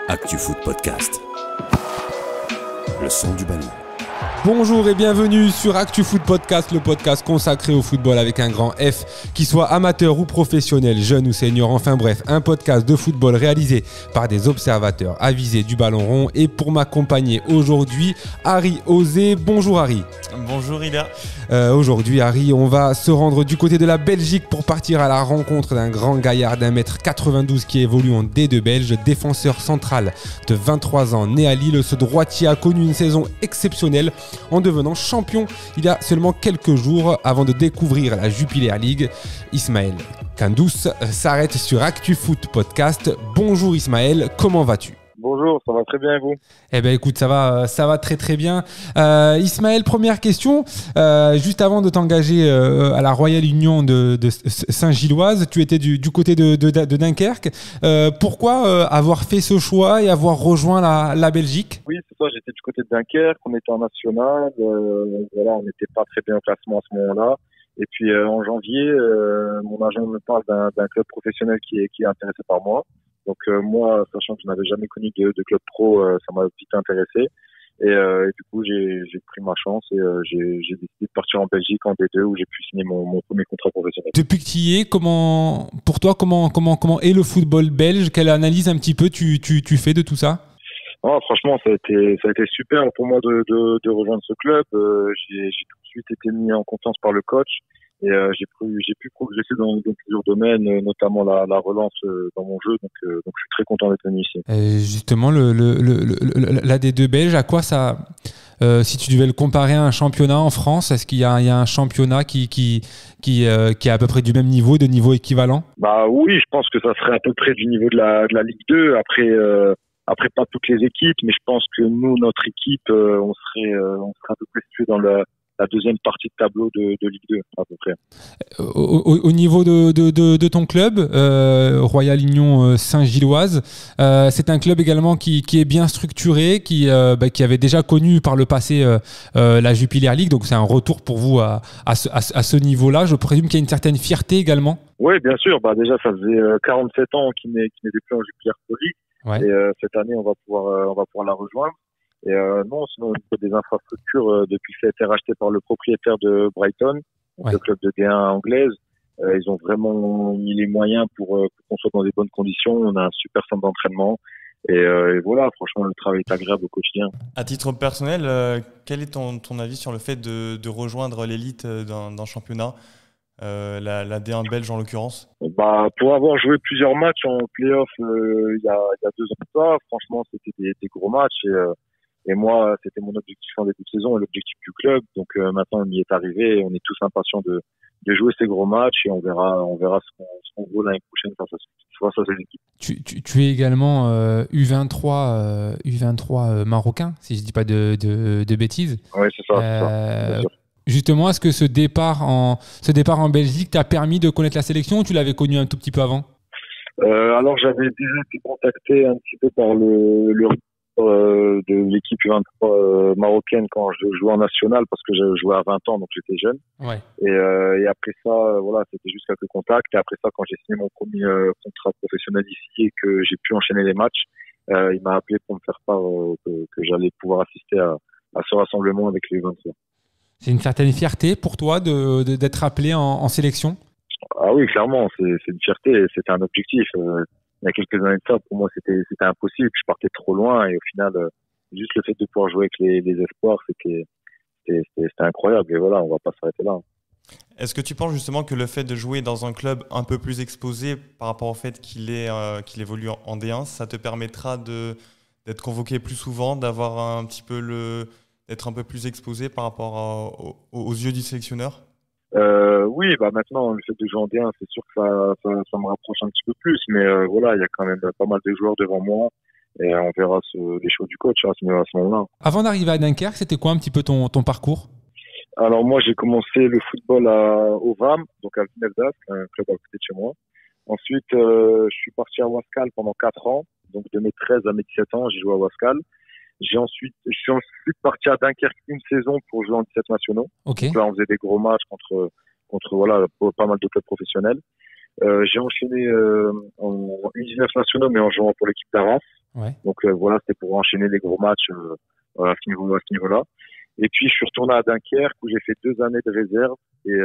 ActuFoot Podcast. Le son du ballon. Bonjour et bienvenue sur ActuFoot Podcast, le podcast consacré au football avec un grand F, qui soit amateur ou professionnel, jeune ou senior, enfin bref, un podcast de football réalisé par des observateurs avisés du ballon rond. Et pour m'accompagner aujourd'hui, Harry Osé. Bonjour Harry. Bonjour Ida. Aujourd'hui Harry, on va se rendre du côté de la Belgique pour partir à la rencontre d'un grand gaillard d'1m92 qui évolue en D2 belge, défenseur central de 23 ans, né à Lille. Ce droitier a connu une saison exceptionnelle en devenant champion il y a seulement quelques jours avant de découvrir la Jupiler League. Ismaël Kandous s'arrête sur ActuFoot Podcast. Bonjour Ismaël, comment vas-tu ? Bonjour, ça va très bien et vous ? Eh bien écoute, ça va très très bien. Ismaël, première question. Juste avant de t'engager à la Royale Union de Saint-Gilloise, tu étais du côté de Dunkerque. Pourquoi avoir fait ce choix et avoir rejoint la Belgique ? Oui, c'est ça, j'étais du côté de Dunkerque, on était en national, voilà, on n'était pas très bien au classement à ce moment-là. Et puis en janvier, mon agent me parle d'un club professionnel qui est intéressé par moi. Donc moi, sachant que je n'avais jamais connu de club pro, ça m'a vite intéressé. Et du coup, j'ai pris ma chance et j'ai décidé de partir en Belgique en D2 où j'ai pu signer mon premier contrat professionnel. Depuis que tu y es, comment est le football belge ? Quelle analyse un petit peu tu fais de tout ça ? Oh, franchement, ça a été super pour moi de rejoindre ce club. J'ai tout de suite été mis en confiance par le coach. Et j'ai pu progresser dans plusieurs domaines, notamment la relance dans mon jeu. Donc je suis très content d'être venu ici. Justement, la D2 belge, à quoi ça si tu devais le comparer à un championnat en France, est-ce qu'il y a un championnat qui est à peu près du même niveau, de niveau équivalent ? Bah oui, je pense que ça serait à peu près du niveau de la Ligue 2. Après pas toutes les équipes, mais je pense que nous, notre équipe, on serait à peu près situé dans la deuxième partie de tableau de Ligue 2, à peu près. Au niveau de ton club, Royale Union Saint-Gilloise, c'est un club également qui est bien structuré, qui avait déjà connu par le passé la Jupiler League, donc c'est un retour pour vous à ce niveau-là. Je présume qu'il y a une certaine fierté également. Oui, bien sûr. Bah déjà, ça faisait 47 ans qu'il n'était plus en Jupiler Pro League. Ouais. Et cette année, on va pouvoir la rejoindre. Et non, sinon au niveau des infrastructures, depuis que ça a été racheté par le propriétaire de Brighton, le club de D1 anglaise, ils ont vraiment mis les moyens pour qu'on soit dans des bonnes conditions. On a un super centre d'entraînement et voilà, franchement le travail est agréable au quotidien. À titre personnel, quel est ton avis sur le fait de rejoindre l'élite d'un championnat, la D1 belge en l'occurrence ? Bah, pour avoir joué plusieurs matchs en play-off il y a 2 ans de ça, franchement c'était des gros matchs et moi, c'était mon objectif en début de saison et l'objectif du club. Donc maintenant, on y est arrivé et on est tous impatients de jouer ces gros matchs et on verra ce qu'on vaut l'année prochaine face à ces équipes. Tu es également U23 marocain, si je dis pas de bêtises. Oui, c'est ça. Bien sûr. Justement, est-ce que ce départ en Belgique t'a permis de connaître la sélection ou tu l'avais connu un tout petit peu avant ? Alors, j'avais déjà été contacté un petit peu par le de l'équipe U23 marocaine quand je jouais en national parce que je jouais à 20 ans donc j'étais jeune. Ouais. Et après ça voilà, c'était juste quelques contacts et après ça quand j'ai signé mon premier contrat professionnel ici et que j'ai pu enchaîner les matchs, il m'a appelé pour me faire part que j'allais pouvoir assister à ce rassemblement avec les U23. C'est une certaine fierté pour toi d'être appelé en sélection ? Ah oui, clairement, c'est une fierté et c'était un objectif. Il y a quelques années de ça, pour moi, c'était impossible. Je partais trop loin et au final, juste le fait de pouvoir jouer avec les espoirs, c'était incroyable. Et voilà, on va pas s'arrêter là. Est-ce que tu penses justement que le fait de jouer dans un club un peu plus exposé par rapport au fait qu'il évolue en D1, ça te permettra d'être convoqué plus souvent, d'avoir un petit peu d'être un peu plus exposé par rapport aux yeux du sélectionneur ? Oui, bah maintenant le fait de jouer en D1, c'est sûr que ça me rapproche un petit peu plus, mais voilà, il y a quand même pas mal de joueurs devant moi et on verra les choix du coach à ce moment-là. Avant d'arriver à Dunkerque, c'était quoi un petit peu ton parcours ? Alors moi, j'ai commencé le football au VAM, donc à Vineldas, un club à côté de chez moi. Ensuite, je suis parti à Wascal pendant 4 ans, donc de mes 13 à mes 17 ans, j'ai joué à Wascal. Je suis ensuite parti à Dunkerque une saison pour jouer en 17 nationaux. Okay. Donc là, on faisait des gros matchs contre voilà, pas mal de clubs professionnels. J'ai enchaîné en U19 nationaux, mais en jouant pour l'équipe d'Arras. Ouais. Donc voilà, c'était pour enchaîner les gros matchs à ce niveau-là. Et puis je suis retourné à Dunkerque où j'ai fait 2 années de réserve et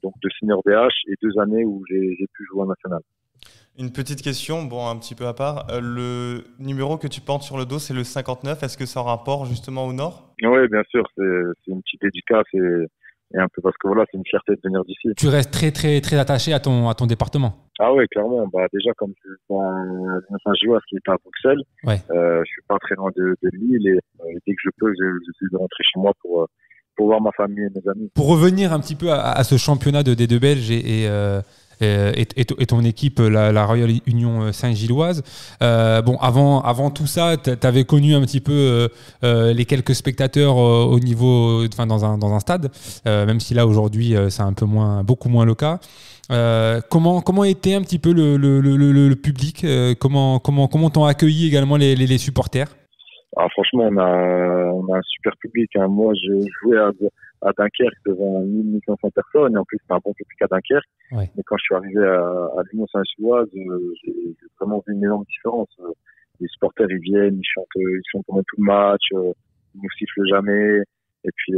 donc de senior DH et 2 années où j'ai pu jouer en national. Une petite question, bon, un petit peu à part. Le numéro que tu portes sur le dos, c'est le 59. Est-ce que ça a un rapport justement au Nord? Oui, bien sûr, c'est une petite dédicace et un peu parce que voilà, c'est une fierté de venir d'ici. Tu restes très, très, très attaché à ton département. Ah ouais, clairement. Bah déjà, comme je suis dans Saint-Gilloise qui est à Bruxelles, Ouais. je suis pas très loin de Lille et dès que je peux, j'essaie de rentrer chez moi pour voir ma famille et mes amis. Pour revenir un petit peu à ce championnat de D2 belge et ton équipe, la Royal Union Saint-Gilloise, bon, avant tout ça, tu avais connu un petit peu les quelques spectateurs au niveau, enfin dans un stade, même si là aujourd'hui c'est beaucoup moins le cas. Comment était un petit peu le public, comment t'ont accueilli également les supporters? Alors franchement, on a un super public. Hein. Moi, j'ai joué à Dunkerque devant 1500 personnes et en plus c'est un bon public à Dunkerque. Ouais. Mais quand je suis arrivé à l'Union Saint-Gilloise, j'ai vraiment vu une énorme différence. Les supporters ils viennent, ils chantent pendant tout le match, ils nous sifflent jamais. Et puis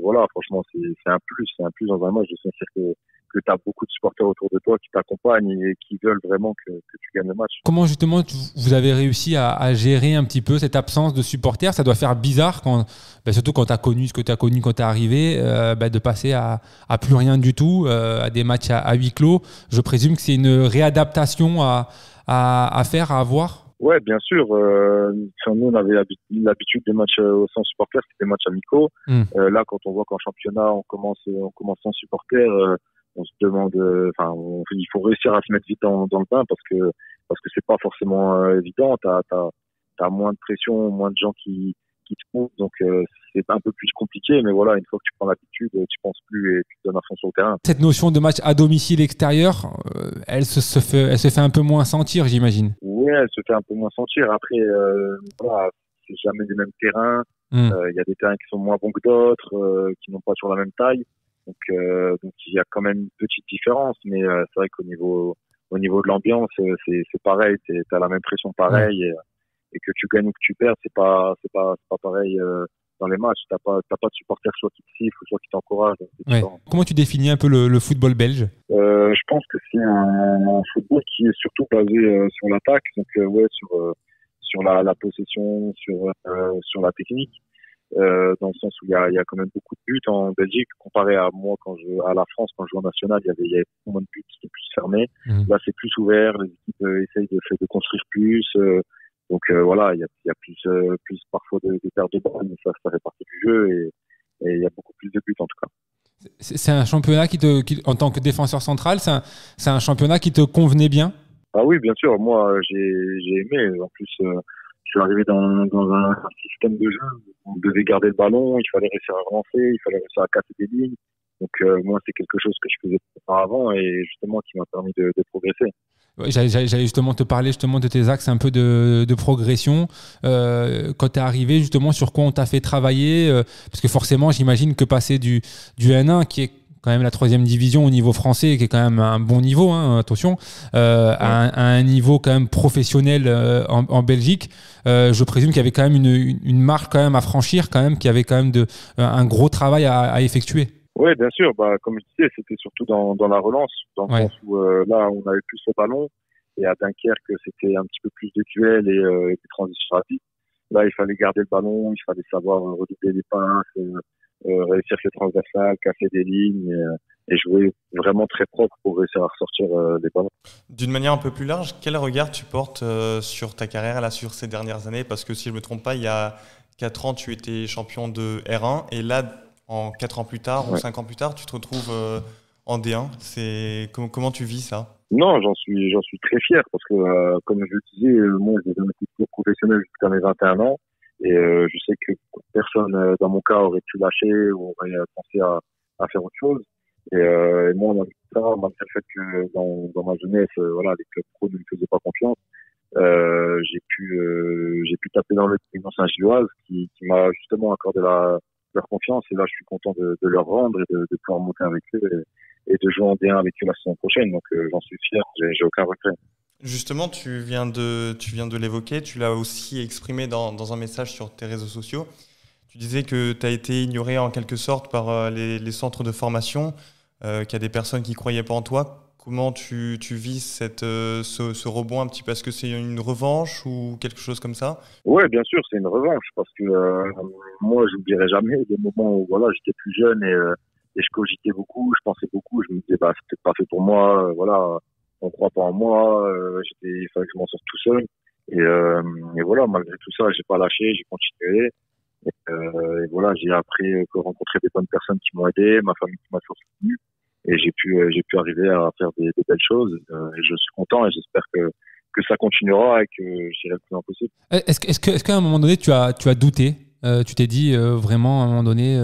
voilà, franchement c'est un plus dans un match de sentir que tu as beaucoup de supporters autour de toi qui t'accompagnent et qui veulent vraiment que tu gagnes le match. Comment justement vous avez réussi à gérer un petit peu cette absence de supporters? Ça doit faire bizarre surtout quand tu as connu ce que tu as connu quand tu es arrivé, de passer à plus rien du tout, à des matchs à huis clos. Je présume que c'est une réadaptation à faire, à avoir. Ouais, bien sûr. Nous, on avait l'habitude des matchs sans supporters, c'était des matchs amicaux. Là, quand on voit qu'en championnat, on commence sans supporters, on se demande, il faut réussir à se mettre vite dans le bain parce que c'est pas forcément évident. T'as moins de pression, moins de gens qui te poussent, donc c'est un peu plus compliqué. Mais voilà, une fois que tu prends l'habitude, tu penses plus et tu te donnes à fond sur le terrain. Cette notion de match à domicile extérieur, elle se fait un peu moins sentir, j'imagine. Oui, elle se fait un peu moins sentir. Après, voilà, c'est jamais les mêmes terrains. Il y a des terrains qui sont moins bons que d'autres, qui n'ont pas sur la même taille. Donc il y a quand même une petite différence, mais c'est vrai qu'au niveau de l'ambiance, c'est pareil. T'as la même pression pareil et que tu gagnes ou que tu perds, c'est pas pareil dans les matchs. T'as pas de supporters soit qui te sifflent ou soit qui t'encouragent. Ouais. Comment tu définis un peu le football belge? Je pense que c'est un football qui est surtout basé sur l'attaque, donc sur la possession, sur la technique. Dans le sens où il y a quand même beaucoup de buts en Belgique comparé à moi à la France quand je jouais en national, il y avait beaucoup moins de buts, c'était plus fermé. Là c'est plus ouvert, les équipes essayent de construire plus, donc voilà, il y a plus parfois de pertes de balles, mais ça fait partie du jeu et il y a beaucoup plus de buts en tout cas. C'est un championnat qui en tant que défenseur central, c'est un championnat qui te convenait bien? Ah oui, bien sûr, moi j'ai aimé. En plus, je suis arrivé dans un système de jeu où on devait garder le ballon, il fallait réussir à avancer, il fallait réussir à casser des lignes. Donc moi, c'est quelque chose que je faisais auparavant et justement qui m'a permis de progresser. Ouais, j'allais justement te parler de tes axes un peu de progression. Quand tu es arrivé, justement, sur quoi on t'a fait travailler parce que forcément, j'imagine que passer du N1, qui est quand même la 3e division au niveau français, qui est quand même un bon niveau, hein, attention, à un niveau quand même professionnel en Belgique, je présume qu'il y avait quand même une marche quand même à franchir, quand même, qu'il y avait quand même un gros travail à effectuer. Oui, bien sûr. Comme je disais, c'était surtout dans la relance, dans le sens où là, on avait plus le ballon. Et à Dunkerque, c'était un petit peu plus de duels et des transitions rapides. Là, il fallait garder le ballon, il fallait savoir redoubler les passes, réussir les transversales, casser des lignes et jouer vraiment très propre pour réussir à ressortir les ballons. D'une manière un peu plus large, quel regard tu portes sur ta carrière là, sur ces dernières années? Parce que si je ne me trompe pas, il y a 4 ans, tu étais champion de R1 et là, en 4 ans plus tard ou 5 ans plus tard, tu te retrouves en D1. Comment tu vis ça? Non, j'en suis très fier parce que, comme je le disais, moi, j'ai jamais été professionnel jusqu'à mes 21 ans et je sais que personne dans mon cas aurait pu lâcher ou aurait pensé à faire autre chose. Et moi, malgré le fait que dans ma jeunesse, les clubs pro ne me faisaient pas confiance, j'ai pu taper dans le Union Saint-Gilloise qui m'a justement accordé leur confiance et là je suis content de leur rendre et de pouvoir monter avec eux et de jouer en D1 avec eux la saison prochaine, donc j'en suis fier, j'ai aucun regret. Justement, tu viens de l'évoquer, tu l'as aussi exprimé dans un message sur tes réseaux sociaux. Tu disais que tu as été ignoré en quelque sorte par les centres de formation, qu'il y a des personnes qui ne croyaient pas en toi. Comment tu vis ce rebond un petit peu? Est-ce que c'est une revanche ou quelque chose comme ça? Ouais, bien sûr, c'est une revanche parce que moi, je n'oublierai jamais des moments où voilà, j'étais plus jeune et je cogitais beaucoup, je pensais beaucoup, je me disais bah c'est peut-être pas fait pour moi, voilà, on croit pas en moi, il fallait que je m'en sorte tout seul et voilà, malgré tout ça, j'ai pas lâché, j'ai continué et voilà, j'ai après rencontré des bonnes personnes qui m'ont aidé, ma famille qui m'a toujours soutenu et j'ai pu arriver à faire des belles choses et je suis content et j'espère que ça continuera et que j'irai le plus loin possible. Est-ce qu'à un moment donné, tu as douté? Tu t'es dit vraiment à un moment donné,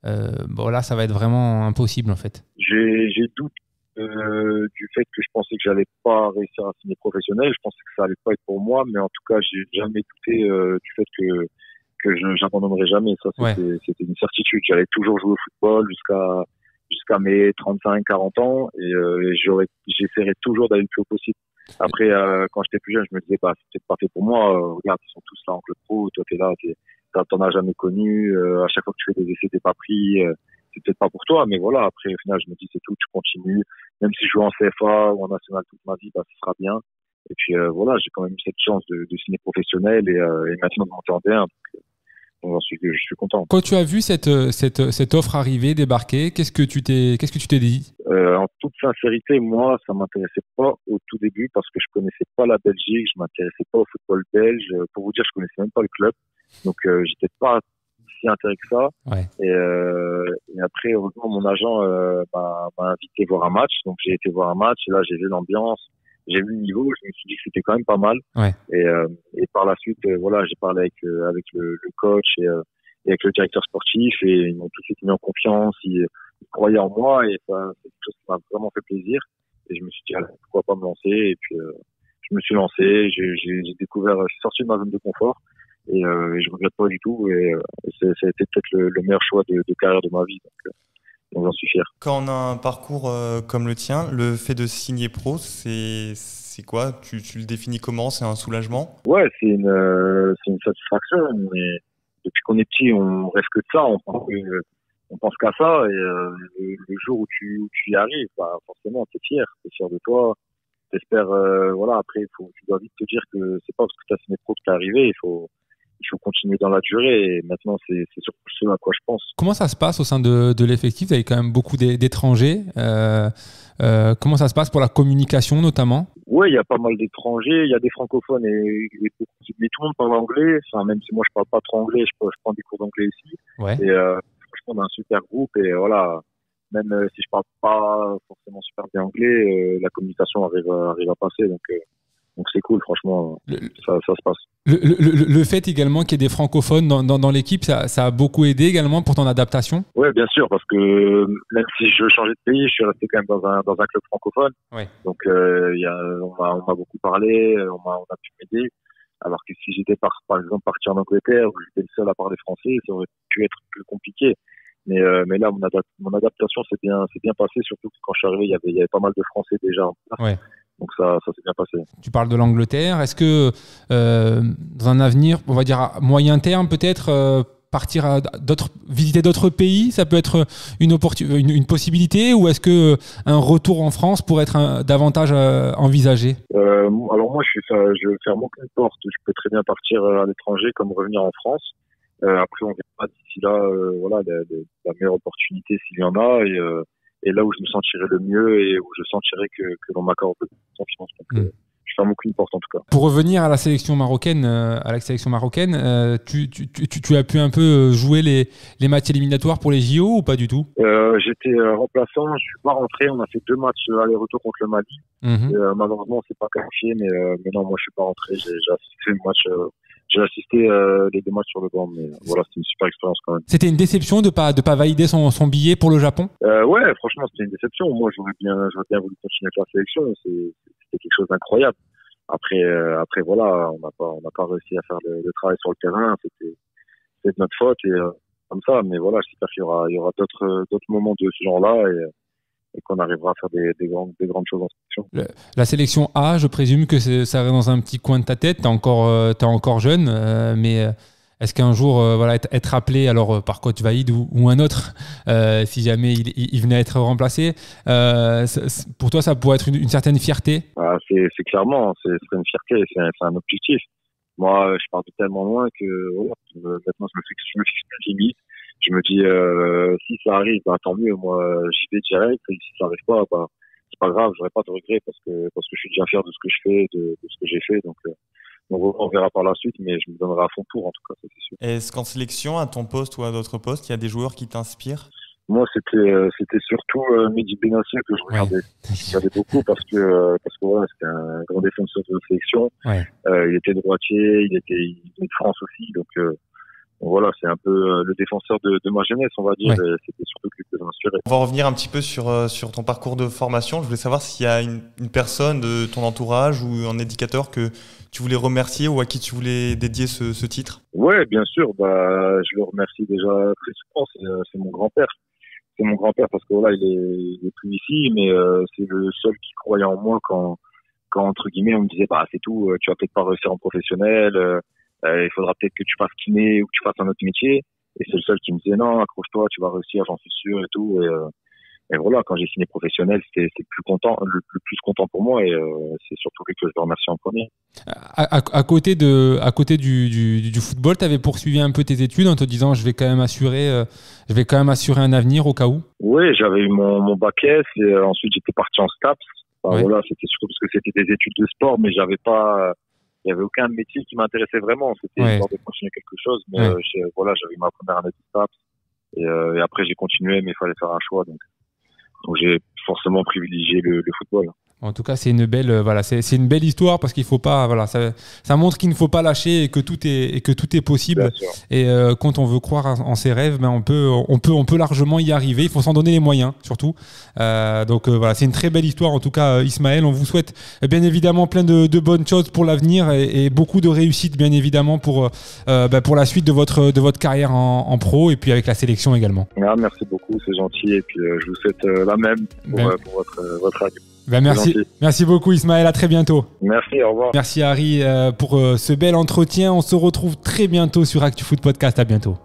bon là, ça va être vraiment impossible en fait. J'ai doute du fait que je pensais que j'allais pas réussir à signer professionnel. Je pensais que ça allait pas être pour moi, mais en tout cas, j'ai jamais douté du fait que je j'abandonnerai jamais. Ça, c'était une certitude. J'allais toujours jouer au football jusqu'à mes 35-40 ans et j'essaierai toujours d'aller le plus haut possible. Après, quand j'étais plus jeune, je me disais, bah, c'est peut-être pas fait pour moi. Regarde, ils sont tous là en club pro. Toi, t'es là, t'en as jamais connu. À chaque fois que tu fais des essais, t'es pas pris. C'est peut-être pas pour toi, mais voilà. Après, au final, je me dis, c'est tout, tu continues. Même si je joue en CFA ou en national toute ma vie, bah, ce sera bien. Et puis, voilà, j'ai quand même eu cette chance de signer professionnel et maintenant de monter en D1. Donc, je suis content. Quand tu as vu cette offre arriver, débarquer, qu'est-ce que tu t'es dit? En toute sincérité, moi, ça m'intéressait pas au tout début parce que je connaissais pas la Belgique, je m'intéressais pas au football belge. Pour vous dire, je connaissais même pas le club, donc j'étais pas si intéressé que ça. Ouais. Et après, heureusement, mon agent m'a invité voir un match, donc j'ai été voir un match et là, j'ai vu l'ambiance, j'ai vu le niveau, je me suis dit que c'était quand même pas mal. Ouais. Et par la suite, voilà, j'ai parlé avec le coach et avec le directeur sportif et ils m'ont tout de suite mis en confiance. Ils croyaient en moi et ça, c'est quelque chose qui m'a vraiment fait plaisir. Et je me suis dit, allez, pourquoi pas me lancer? Et puis, je me suis lancé, j'ai découvert, je suis sorti de ma zone de confort et je regrette pas du tout. Et ça a été peut-être le meilleur choix de carrière de ma vie. Donc j'en suis fier. Quand on a un parcours comme le tien, le fait de signer pro, c'est quoi? Tu le définis comment? C'est un soulagement? Ouais, c'est une satisfaction. Mais depuis qu'on est petit, on rêve que de ça. On pense qu'à ça. Et le jour où tu y arrives, bah, forcément, t'es fier de toi. T'espères, voilà. Après, tu dois vite te dire que c'est pas parce que t'as signé pro que t'es arrivé. Il faut continuer dans la durée. Et maintenant, c'est surtout ce à quoi je pense. Comment ça se passe au sein de l'effectif? Vous avez quand même beaucoup d'étrangers. Comment ça se passe pour la communication notamment? Oui, il y a pas mal d'étrangers, il y a des francophones mais tout le monde parle anglais. Enfin, même si moi je parle pas trop anglais, je prends des cours d'anglais ici. Ouais. Et franchement, on a un super groupe et voilà. Même si je parle pas forcément super bien anglais, la communication arrive à passer. Donc c'est cool, franchement, ça se passe. Le fait également qu'il y ait des francophones dans l'équipe, ça a beaucoup aidé également pour ton adaptation? Oui, bien sûr, parce que même si je changeais de pays, je suis resté quand même dans un club francophone. Ouais. Donc on m'a beaucoup parlé, on a pu m'aider. Alors que si j'étais par exemple parti en Angleterre où j'étais le seul à parler français, ça aurait pu être plus compliqué. Mais là, mon adaptation s'est bien passée, surtout que quand je suis arrivé, il y avait pas mal de Français déjà en place. Ouais. Donc ça s'est bien passé. Tu parles de l'Angleterre. Est-ce que dans un avenir, on va dire à moyen terme peut-être, partir visiter d'autres pays, ça peut être une possibilité, ou est-ce que un retour en France pourrait être davantage envisagé? Alors moi, je ferme aucune porte. Je peux très bien partir à l'étranger comme revenir en France. Après, on verra d'ici là, voilà, la meilleure opportunité s'il y en a et là où je me sentirai le mieux et où je sentirai que l'on m'accorde confiance. Donc, je ferme aucune porte en tout cas. Pour revenir à la sélection marocaine, tu as pu un peu jouer les matchs éliminatoires pour les JO ou pas du tout? J'étais remplaçant, je suis pas rentré. On a fait 2 matchs aller-retour contre le Mali. Malheureusement, c'est pas qualifié, mais non, moi je suis pas rentré. J'ai assisté les 2 matchs sur le banc, mais voilà, c'était une super expérience quand même. C'était une déception de pas valider son billet pour le Japon? Ouais, franchement, c'était une déception. Moi, j'aurais bien voulu continuer avec la sélection. C'était quelque chose d'incroyable. Après voilà, on n'a pas réussi à faire le travail sur le terrain. C'était de notre faute et comme ça. Mais voilà, j'espère qu'il y aura d'autres moments de ce genre-là et qu'on arrivera à faire des grandes choses en sélection. La sélection A, je présume que ça reste dans un petit coin de ta tête. T'es encore jeune, mais est-ce qu'un jour, être appelé alors par coach Vahid ou un autre, si jamais il venait à être remplacé, pour toi, ça pourrait être une certaine fierté? C'est clairement, c'est une fierté, c'est un objectif. Moi, je pars de tellement loin que maintenant, je me fixe une limite. Je me dis, si ça arrive, tant mieux. Moi, j'y vais direct. Et si ça arrive pas, c'est pas grave. J'aurai pas de regrets parce que je suis déjà fier de ce que je fais, de ce que j'ai fait. Donc, on verra par la suite, mais je me donnerai à fond pour, en tout cas, ça, c'est sûr. Est-ce qu'en sélection, à ton poste ou à d'autres postes, il y a des joueurs qui t'inspirent? Moi, c'était surtout Mehdi Benatia que je regardais. Je regardais beaucoup parce que voilà, c'était un grand défenseur de sélection. Ouais. Il était droitier, il venait de France aussi, donc voilà, c'est un peu le défenseur de ma jeunesse, on va dire. Ouais. C'était surtout lui que j'inspirais. On va revenir un petit peu sur ton parcours de formation. Je voulais savoir s'il y a une personne de ton entourage ou un éducateur que tu voulais remercier ou à qui tu voulais dédier ce titre. Ouais, bien sûr. Je le remercie déjà très souvent. C'est mon grand-père. C'est mon grand-père parce que voilà, il est plus ici, mais c'est le seul qui croyait en moi quand entre guillemets on me disait c'est tout, tu vas peut-être pas réussir en professionnel, il faudra peut-être que tu fasses kiné ou que tu fasses un autre métier. Et c'est le seul qui me disait non, accroche-toi, tu vas réussir, j'en suis sûr et tout. Et voilà, quand j'ai signé professionnel, c'était le plus content pour moi, et c'est surtout lui que je le remercie en premier. À côté du football, tu avais poursuivi un peu tes études en te disant je vais quand même assurer un avenir au cas où? Oui, j'avais eu mon bac S et ensuite j'étais parti en STAPS. Voilà, c'était surtout parce que c'était des études de sport, mais il y avait aucun métier qui m'intéressait vraiment. C'était histoire de continuer quelque chose, mais j'avais eu ma première année de STAPS et après j'ai continué, mais il fallait faire un choix, donc j'ai forcément privilégié le football. En tout cas, c'est une belle histoire parce qu'il faut pas, ça montre qu'il ne faut pas lâcher et que tout est possible. Et quand on veut croire en ses rêves, on peut largement y arriver. Il faut s'en donner les moyens, surtout. Donc c'est une très belle histoire en tout cas, Ismaël. On vous souhaite bien évidemment plein de bonnes choses pour l'avenir et beaucoup de réussite bien évidemment pour la suite de votre carrière en pro et puis avec la sélection également. Merci beaucoup, c'est gentil et puis je vous souhaite la même pour votre radio. Merci beaucoup Ismaël, à très bientôt. Merci, au revoir. Merci Harry pour ce bel entretien. On se retrouve très bientôt sur ActuFoot Podcast, à bientôt.